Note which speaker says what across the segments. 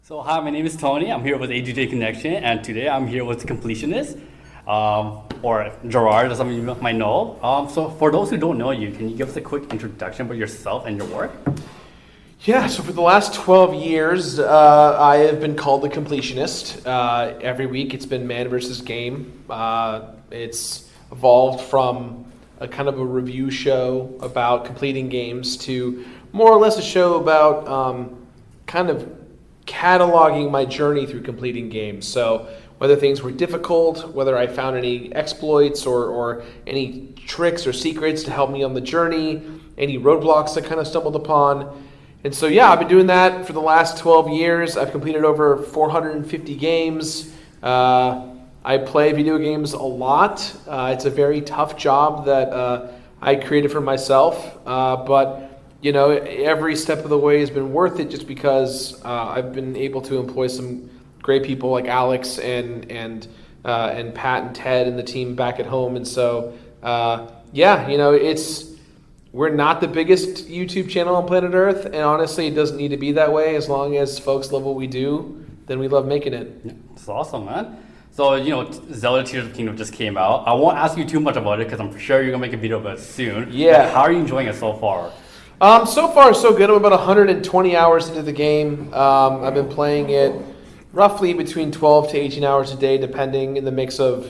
Speaker 1: So hi, my name is Tony. I'm here with AGJ Connection, and today I'm here with Completionist, or Jirard, as some of you might know. So for those who don't know you, can you give us a quick introduction about yourself and your work?
Speaker 2: Yeah, so for the last 12 years, I have been called the Completionist. Every week it's been man versus game. It's evolved from a kind of a review show about completing games to more or less a show about kind of cataloging my journey through completing games. So whether things were difficult, whether I found any exploits or any tricks or secrets to help me on the journey, any roadblocks I kind of stumbled upon. And so, yeah, I've been doing that for the last 12 years. I've completed over 450 games. I play video games a lot. It's a very tough job that I created for myself. But, you know, every step of the way has been worth it just because I've been able to employ some great people like Alex and Pat and Ted and the team back at home. And so, yeah, you know, we're not the biggest YouTube channel on planet Earth, and honestly, it doesn't need to be that way. As long as folks love what we do, then we love making it.
Speaker 1: Yeah, it's awesome, man. So, you know, Zelda Tears of the Kingdom just came out. I won't ask you too much about it because I'm sure you're going to make a video about it soon.
Speaker 2: Yeah.
Speaker 1: But how are you enjoying it so far?
Speaker 2: So far, so good. I'm about 120 hours into the game. I've been playing it roughly between 12 to 18 hours a day, depending, in the mix of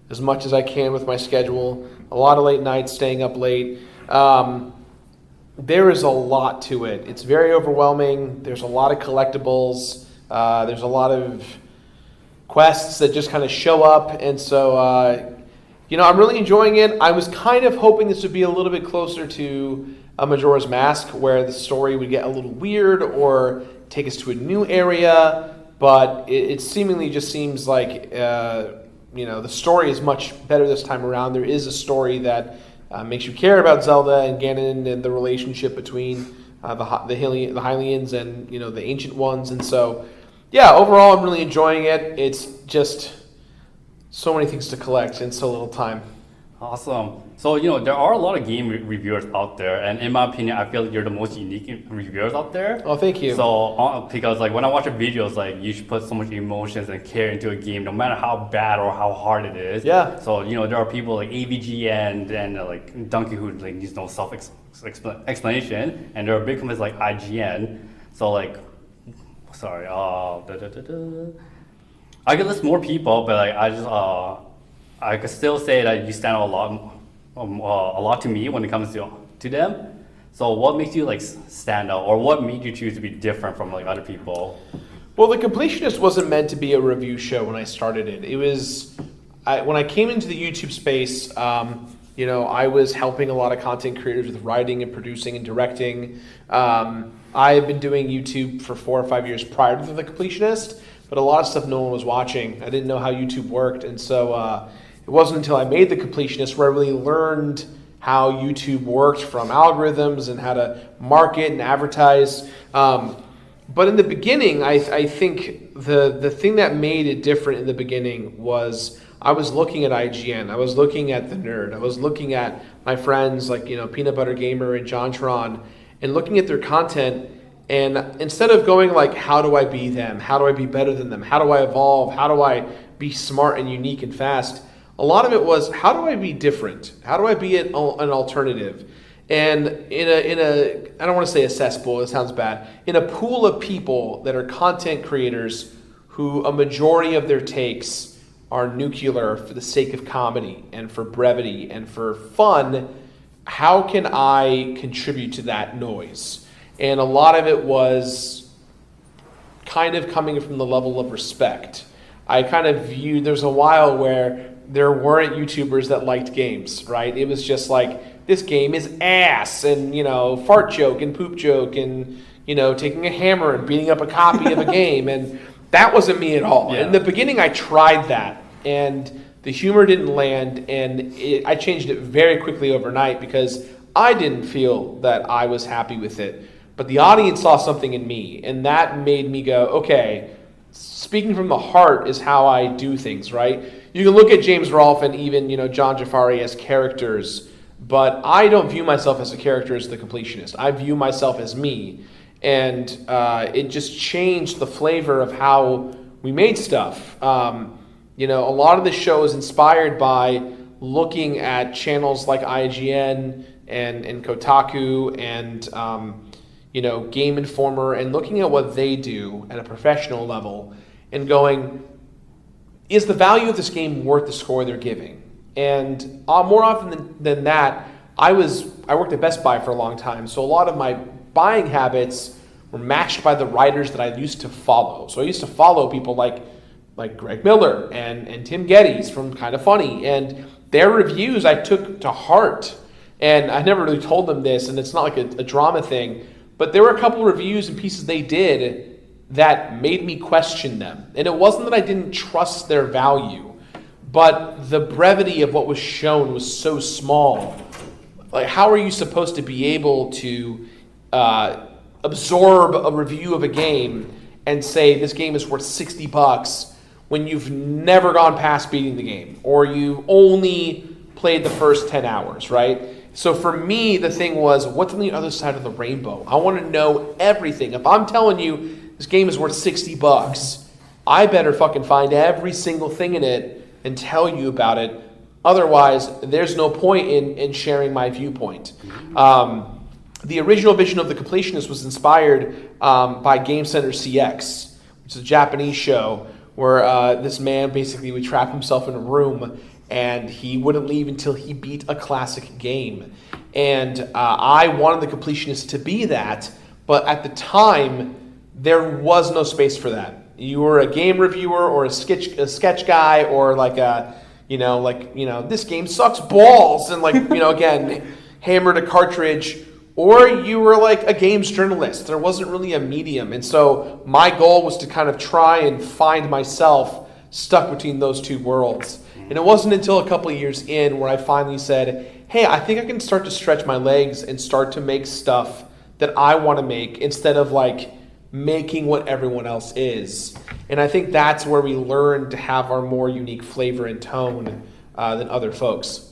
Speaker 2: as much as I can with my schedule. A lot of late nights, staying up late. There is a lot to it. It's very overwhelming. There's a lot of collectibles. There's a lot of quests that just kind of show up. And so, you know, I'm really enjoying it. I was kind of hoping this would be a little bit closer to a Majora's Mask, where the story would get a little weird or take us to a new area. But it seemingly just seems like, you know, the story is much better this time around. There is a story that makes you care about Zelda and Ganon and the relationship between the Hylians and, you know, the Ancient Ones. And so, yeah, overall, I'm really enjoying it. It's just so many things to collect in so little time.
Speaker 1: Awesome. So, you know, there are a lot of game reviewers out there, and in my opinion, I feel like you're the most unique reviewers out there.
Speaker 2: Oh, thank you.
Speaker 1: So, because like when I watch a video, it's like you should put so much emotions and care into a game, no matter how bad or how hard it is.
Speaker 2: Yeah.
Speaker 1: So, you know, there are people like AVG and like Donkey who like needs no explanation, and there are big companies like IGN. So, like, sorry, I could list more people, but like I could still say that you stand out a lot to me when it comes to them. So what makes you like stand out, or what made you choose to be different from like other people?
Speaker 2: Well, the Completionist wasn't meant to be a review show when I started it. It was when I came into the YouTube space. You know, I was helping a lot of content creators with writing and producing and directing. I had been doing YouTube for 4 or 5 years prior to the Completionist, but a lot of stuff no one was watching. I didn't know how YouTube worked, and so it wasn't until I made the Completionist where I really learned how YouTube worked, from algorithms and how to market and advertise. But in the beginning, I think the thing that made it different in the beginning was I was looking at IGN, I was looking at The Nerd, I was looking at my friends like, you know, Peanut Butter Gamer and JonTron, and looking at their content. And instead of going like, how do I be them? How do I be better than them? How do I evolve? How do I be smart and unique and fast? A lot of it was, how do I be different? How do I be an alternative? And in a I don't want to say a cesspool, it sounds bad, in a pool of people that are content creators who a majority of their takes are nuclear for the sake of comedy and for brevity and for fun, how can I contribute to that noise? And a lot of it was kind of coming from the level of respect. I kind of viewed, there's a while where there weren't YouTubers that liked games, right? It was just like, this game is ass, and, you know, fart joke and poop joke and, you know, taking a hammer and beating up a copy of a game. And that wasn't me at all.
Speaker 1: Yeah.
Speaker 2: In the beginning, I tried that, and the humor didn't land, and I changed it very quickly overnight because I didn't feel that I was happy with it. But the audience saw something in me, and that made me go, okay, speaking from the heart is how I do things, right? You can look at James Rolfe and even, you know, John Jafari as characters, but I don't view myself as a character as the Completionist. I view myself as me. and it just changed the flavor of how we made stuff. You know, a lot of the show is inspired by looking at channels like IGN and Kotaku and you know, Game Informer, and looking at what they do at a professional level and going, is the value of this game worth the score they're giving? And more often than that, I worked at Best Buy for a long time, so a lot of my buying habits were matched by the writers that I used to follow. So I used to follow people like Greg Miller and Tim Geddes from Kind of Funny, and their reviews I took to heart. And I never really told them this, and it's not like a drama thing, but there were a couple reviews and pieces they did that made me question them. And it wasn't that I didn't trust their value, but the brevity of what was shown was so small. Like, how are you supposed to be able to absorb a review of a game and say this game is worth $60 when you've never gone past beating the game, or you only played the first 10 hours, right? So for me, the thing was, what's on the other side of the rainbow? I want to know everything. If I'm telling you this game is worth $60, I better fucking find every single thing in it and tell you about it. Otherwise, there's no point in sharing my viewpoint. The original vision of The Completionist was inspired by Game Center CX, which is a Japanese show where this man basically would trap himself in a room and he wouldn't leave until he beat a classic game. And I wanted The Completionist to be that, but at the time, there was no space for that. You were a game reviewer or a sketch guy, or this game sucks balls, and again, hammered a cartridge, or you were like a games journalist. There wasn't really a medium. And so my goal was to kind of try and find myself stuck between those two worlds. And it wasn't until a couple of years in where I finally said, hey, I think I can start to stretch my legs and start to make stuff that I want to make instead of making what everyone else is. And I think that's where we learn to have our more unique flavor and tone than other folks.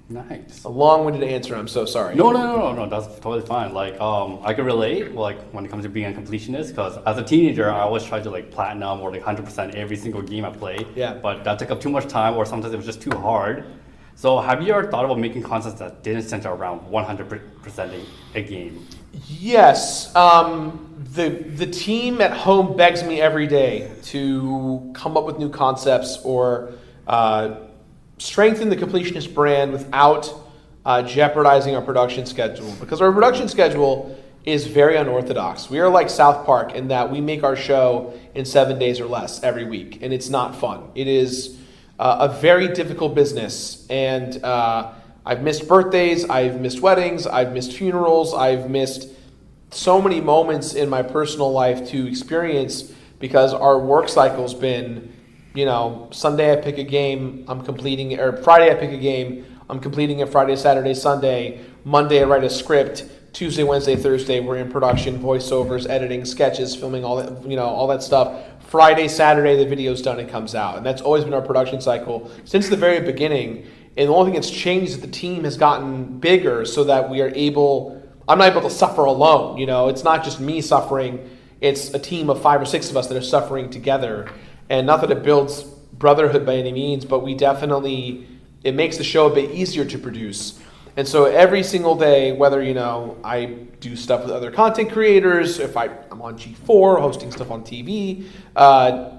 Speaker 1: Nice.
Speaker 2: A long-winded answer. I'm so sorry.
Speaker 1: No. That's totally fine. I can relate. When it comes to being a completionist, because as a teenager, I always tried to platinum or 100% every single game I played.
Speaker 2: Yeah.
Speaker 1: But that took up too much time, or sometimes it was just too hard. So have you ever thought about making concepts that didn't center around 100% a game?
Speaker 2: Yes. The team at home begs me every day to come up with new concepts or strengthen the Completionist brand without jeopardizing our production schedule. Because our production schedule is very unorthodox. We are like South Park in that we make our show in 7 days or less every week, and it's not fun. It is a very difficult business, and I've missed birthdays, I've missed weddings, I've missed funerals, I've missed so many moments in my personal life to experience because our work cycle's been, Sunday I pick a game, I'm completing it, or Friday I pick a game, I'm completing it Friday, Saturday, Sunday, Monday I write a script, Tuesday, Wednesday, Thursday we're in production, voiceovers, editing, sketches, filming, all that, all that stuff. Friday, Saturday the video's done and comes out. And that's always been our production cycle since the very beginning. And the only thing that's changed is that the team has gotten bigger so that I'm not able to suffer alone. It's not just me suffering, it's a team of 5 or 6 of us that are suffering together. And not that it builds brotherhood by any means, but it makes the show a bit easier to produce. And so every single day, whether, I do stuff with other content creators, if I'm on G4 hosting stuff on TV,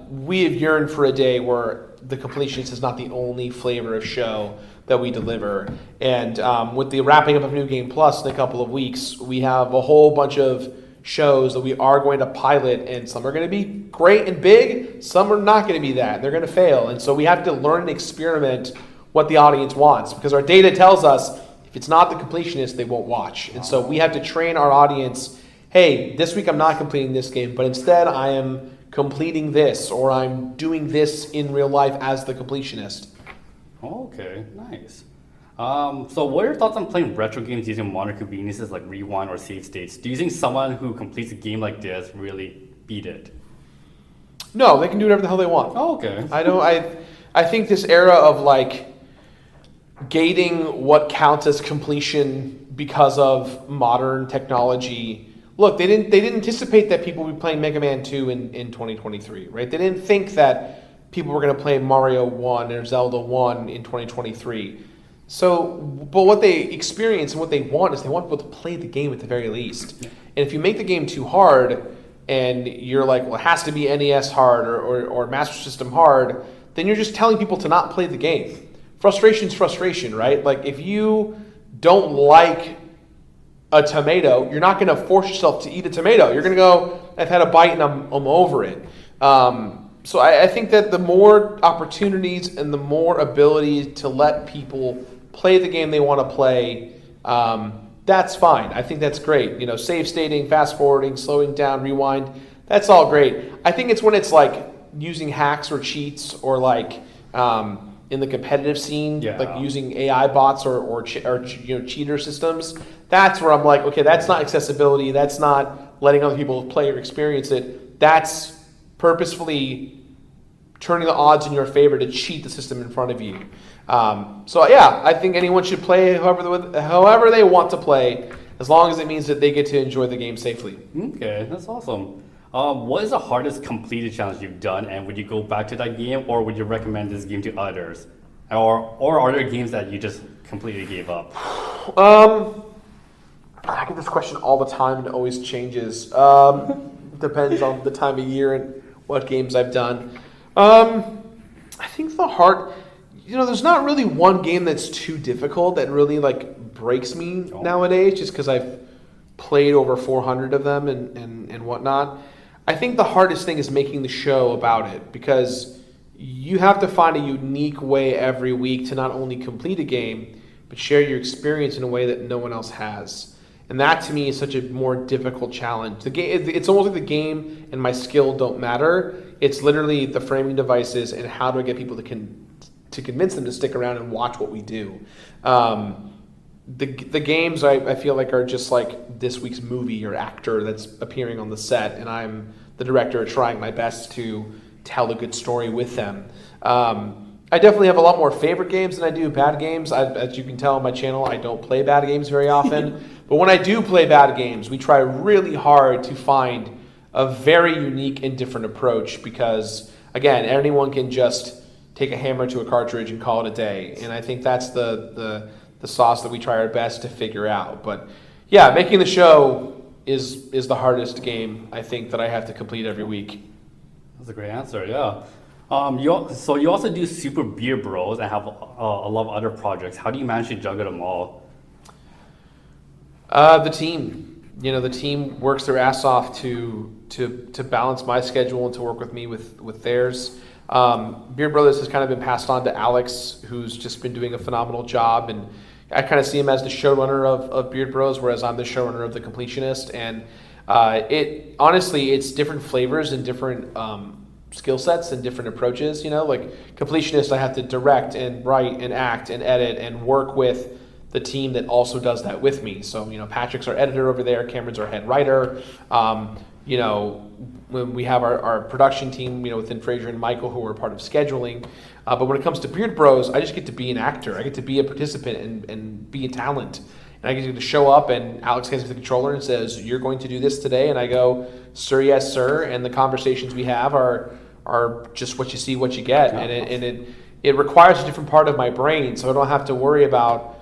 Speaker 2: we have yearned for a day where The Completionist is not the only flavor of show that we deliver. And with the wrapping up of New Game Plus in a couple of weeks, we have a whole bunch of shows that we are going to pilot, and some are going to be great and big, some are not going to be that. They're going to fail. And so we have to learn and experiment what the audience wants, because our data tells us if it's not The Completionist, they won't watch. And so we have to train our audience, hey, this week I'm not completing this game, but instead I am completing this, or I'm doing this in real life as The Completionist.
Speaker 1: Okay, nice. So what are your thoughts on playing retro games using modern conveniences like rewind or save states? Do you think someone who completes a game like this really beat it?
Speaker 2: No, they can do whatever the hell they want.
Speaker 1: Oh, okay.
Speaker 2: I think this era of gating what counts as completion because of modern technology look, they didn't anticipate that people would be playing Mega Man 2 in 2023, right? They didn't think that people were going to play Mario 1 or Zelda 1 in 2023. So, but what they experience and what they want is they want people to play the game at the very least. Yeah. And if you make the game too hard and you're like, well, it has to be NES hard or Master System hard, then you're just telling people to not play the game. Frustration's frustration, right? Like if you don't like a tomato, you're not going to force yourself to eat a tomato. You're going to go, I've had a bite and I'm over it. So I think that the more opportunities and the more ability to let people play the game they want to play, that's fine. I think that's great. You know, save stating, fast forwarding, slowing down, rewind, that's all great. I think it's when it's like using hacks or cheats or like in the competitive scene, like using AI bots or cheater systems. That's where I'm like, okay, that's not accessibility. That's not letting other people play or experience it. That's purposefully turning the odds in your favor to cheat the system in front of you. So yeah, I think anyone should play however they want to play, as long as it means that they get to enjoy the game safely.
Speaker 1: Okay, that's awesome. What is the hardest completed challenge you've done, and would you go back to that game, or would you recommend this game to others? Or are there games that you just completely gave up?
Speaker 2: I get this question all the time and it always changes. Depends on the time of year and what games I've done. I think there's not really one game that's too difficult that really like breaks me nowadays, just because I've played over 400 of them and whatnot. I think the hardest thing is making the show about it, because you have to find a unique way every week to not only complete a game, but share your experience in a way that no one else has. And that to me is such a more difficult challenge. The game, it's almost like the game and my skill don't matter. It's literally the framing devices and how do I get people to convince them to stick around and watch what we do. The games I feel like are just like this week's movie or actor that's appearing on the set, and I'm the director trying my best to tell a good story with them. I definitely have a lot more favorite games than I do bad games. As you can tell on my channel, I don't play bad games very often. But when I do play bad games, we try really hard to find a very unique and different approach, because, again, anyone can just take a hammer to a cartridge and call it a day. And I think that's the sauce that we try our best to figure out. But, yeah, making the show is the hardest game, I think, that I have to complete every week.
Speaker 1: That's a great answer, yeah. You also do Super Beer Bros and have a lot of other projects. How do you manage to juggle them all?
Speaker 2: The team. The team works their ass off to balance my schedule and to work with me with theirs. Beer Brothers has kind of been passed on to Alex, who's just been doing a phenomenal job, and I kind of see him as the showrunner of Beard Bros, whereas I'm the showrunner of the Completionist. And it's different flavors and different skill sets and different approaches. Like Completionist, I have to direct and write and act and edit and work with the team that also does that with me. So, Patrick's our editor over there, Cameron's our head writer. When we have our production team, within Fraser and Michael, who are part of scheduling. But when it comes to Beard Bros, I just get to be an actor. I get to be a participant and be a talent. And I get to show up, and Alex hands me the controller and says, "You're going to do this today." And I go, "Sir, yes, sir." And the conversations we have are just what you see, what you get. Yeah. And it requires a different part of my brain, so I don't have to worry about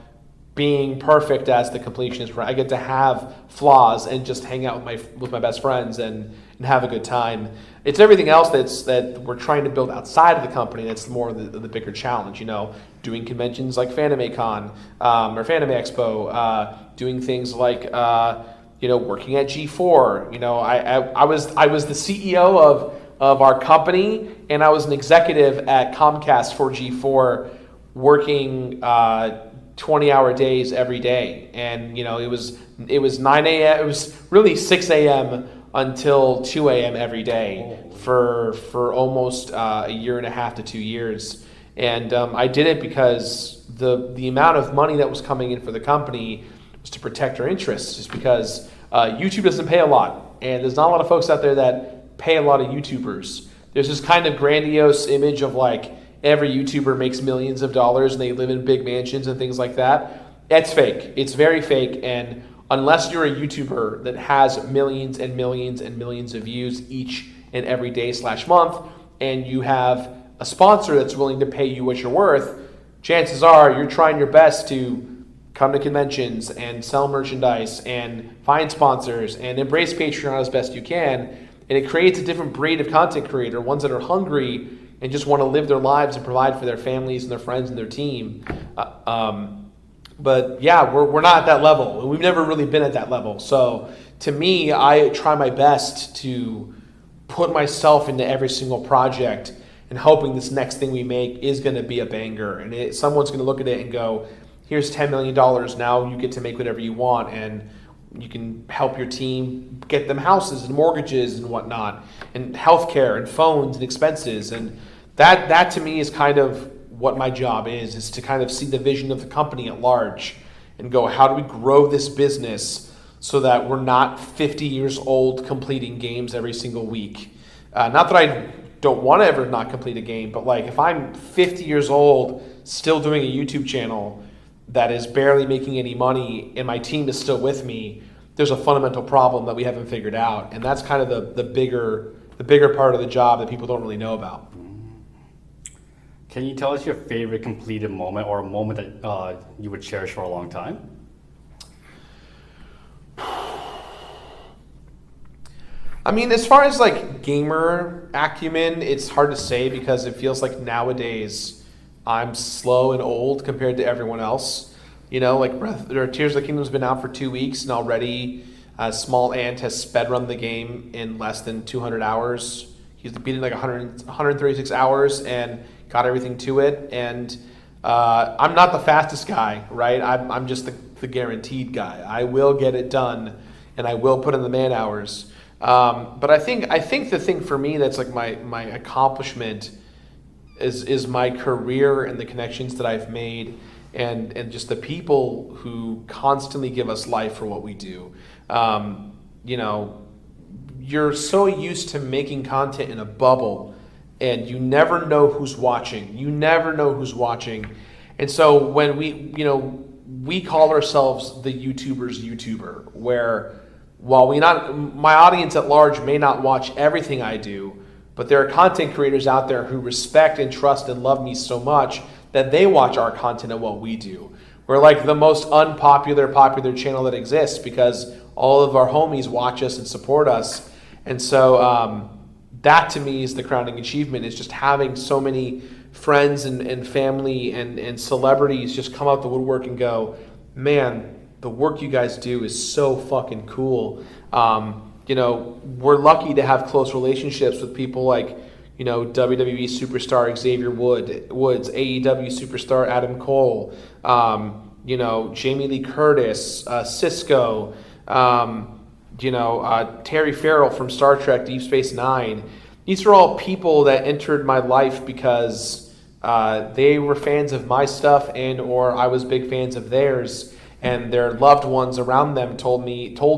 Speaker 2: being perfect as the completionist. I get to have flaws and just hang out with my best friends and have a good time. It's everything else that we're trying to build outside of the company that's more the bigger challenge. Doing conventions like FanimeCon or Fanime Expo, doing things like working at G4. I was the CEO of our company, and I was an executive at Comcast for G4, working 20-hour days every day. And it was 9 a.m. It was really 6 a.m. until 2 a.m. every day for almost a year and a half to 2 years. And I did it because the amount of money that was coming in for the company was to protect our interests, just because YouTube doesn't pay a lot, and there's not a lot of folks out there that pay a lot of YouTubers. There's this kind of grandiose image of like every YouTuber makes millions of dollars and they live in big mansions and things like that. That's fake. It's very fake, and unless you're a YouTuber that has millions and millions and millions of views each and every day/month, and you have a sponsor that's willing to pay you what you're worth, chances are you're trying your best to come to conventions and sell merchandise and find sponsors and embrace Patreon as best you can. And it creates a different breed of content creator, ones that are hungry and just want to live their lives and provide for their families and their friends and their team. But yeah, we're not at that level. We've never really been at that level. So to me, I try my best to put myself into every single project and hoping this next thing we make is going to be a banger. And someone's going to look at it and go, here's $10 million. Now you get to make whatever you want. And you can help your team get them houses and mortgages and whatnot, and healthcare and phones and expenses. And that to me is kind of what my job is to kind of see the vision of the company at large and go, how do we grow this business so that we're not 50 years old completing games every single week? Not that I don't want to ever not complete a game, but like if I'm 50 years old still doing a YouTube channel that is barely making any money and my team is still with me, there's a fundamental problem that we haven't figured out. And that's kind of the bigger part of the job that people don't really know about.
Speaker 1: Can you tell us your favorite completed moment or a moment that you would cherish for a long time?
Speaker 2: I mean, as far as like gamer acumen, it's hard to say because it feels like nowadays I'm slow and old compared to everyone else. You know, like Tears of the Kingdom's been out for 2 weeks and already Small Ant has sped run the game in less than 200 hours. He's beaten like 136 hours and got everything to it. And I'm not the fastest guy, right? I'm just the guaranteed guy. I will get it done and I will put in the man hours. But I think the thing for me that's like my accomplishment is my career and the connections that I've made and just the people who constantly give us life for what we do. You know, you're so used to making content in a bubble and you never know who's watching. You never know who's watching. And so when we call ourselves the YouTuber's YouTuber, where while my audience at large may not watch everything I do, but there are content creators out there who respect and trust and love me so much that they watch our content and what we do. We're like the most popular channel that exists because all of our homies watch us and support us. And so that to me is the crowning achievement, is just having so many friends and family and celebrities just come out the woodwork and go, man, the work you guys do is so fucking cool. You know, we're lucky to have close relationships with people like, you know, WWE superstar Xavier Woods, AEW superstar Adam Cole, you know, Jamie Lee Curtis, Cisco, Terry Farrell from Star Trek Deep Space Nine. These are all people that entered my life because they were fans of my stuff or I was big fans of theirs. And their loved ones around them told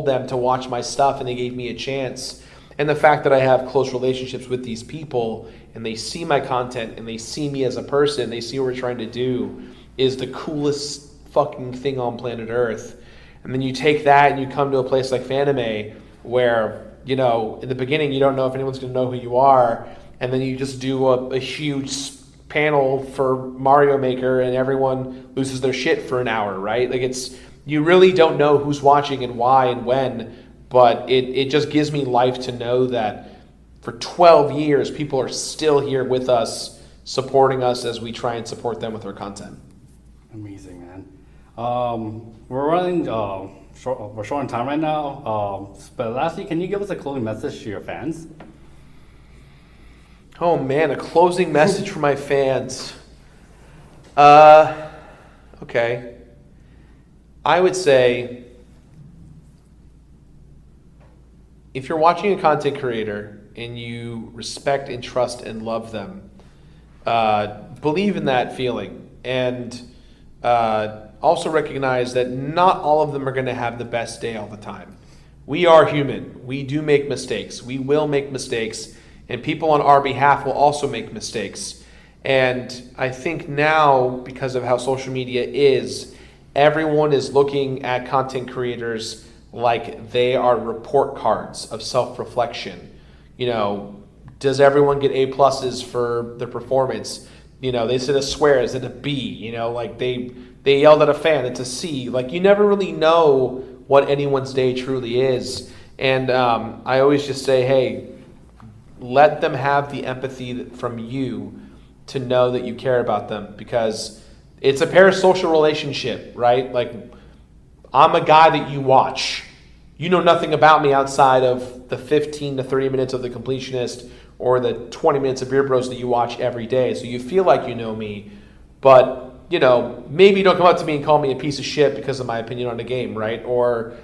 Speaker 2: them to watch my stuff, and they gave me a chance. And the fact that I have close relationships with these people, and they see my content, and they see me as a person, they see what we're trying to do, is the coolest fucking thing on planet Earth. And then you take that and you come to a place like Fanime, where, you know, in the beginning you don't know if anyone's going to know who you are, and then you just do a huge panel for Mario Maker and everyone loses their shit for an hour, right? Like you really don't know who's watching and why and when, but it just gives me life to know that for 12 years people are still here with us, supporting us as we try and support them with our content.
Speaker 1: Amazing, man. We're running we're short on time right now, but lastly, can you give us a closing message to your fans?
Speaker 2: Oh man, a closing message for my fans. Okay. I would say, if you're watching a content creator and you respect and trust and love them, believe in that feeling. And also recognize that not all of them are going to have the best day all the time. We are human. We do make mistakes. We will make mistakes. And people on our behalf will also make mistakes. And I think now, because of how social media is, everyone is looking at content creators like they are report cards of self-reflection. You know, does everyone get A pluses for their performance? You know, they said a swear, is it a B? You know, like they yelled at a fan, it's a C. Like, you never really know what anyone's day truly is. And I always just say, hey, let them have the empathy from you to know that you care about them, because it's a parasocial relationship, right? Like, I'm a guy that you watch. You know nothing about me outside of the 15 to 30 minutes of The Completionist or the 20 minutes of Beer Bros that you watch every day. So you feel like you know me, but, you know, maybe you don't come up to me and call me a piece of shit because of my opinion on the game, right? Or,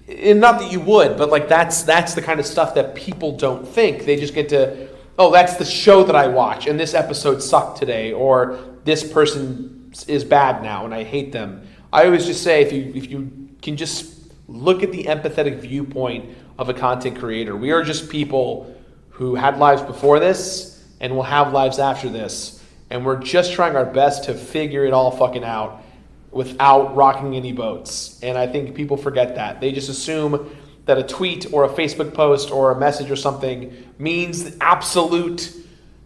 Speaker 2: and not that you would, but like that's the kind of stuff that people don't think. They just get to, oh, that's the show that I watch, and this episode sucked today, or this person is bad now and I hate them. I always just say, if you can just look at the empathetic viewpoint of a content creator. We are just people who had lives before this and will have lives after this, and we're just trying our best to figure it all fucking out without rocking any boats. And I think people forget that. They just assume that a tweet or a Facebook post or a message or something means absolute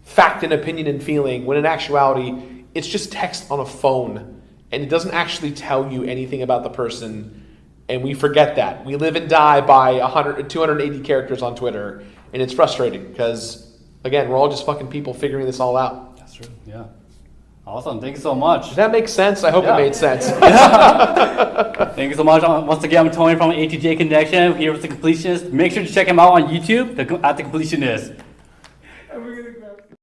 Speaker 2: fact and opinion and feeling, when in actuality, it's just text on a phone, and it doesn't actually tell you anything about the person. And we forget that. We live and die by 280 characters on Twitter, and it's frustrating because, again, we're all just fucking people figuring this all out.
Speaker 1: That's true, yeah. Awesome, thank you so much.
Speaker 2: Does that make sense? I hope it made sense.
Speaker 1: Thank you so much. Once again, I'm Tony from A2J Connection here with The Completionist. Make sure to check him out on YouTube at The Completionist.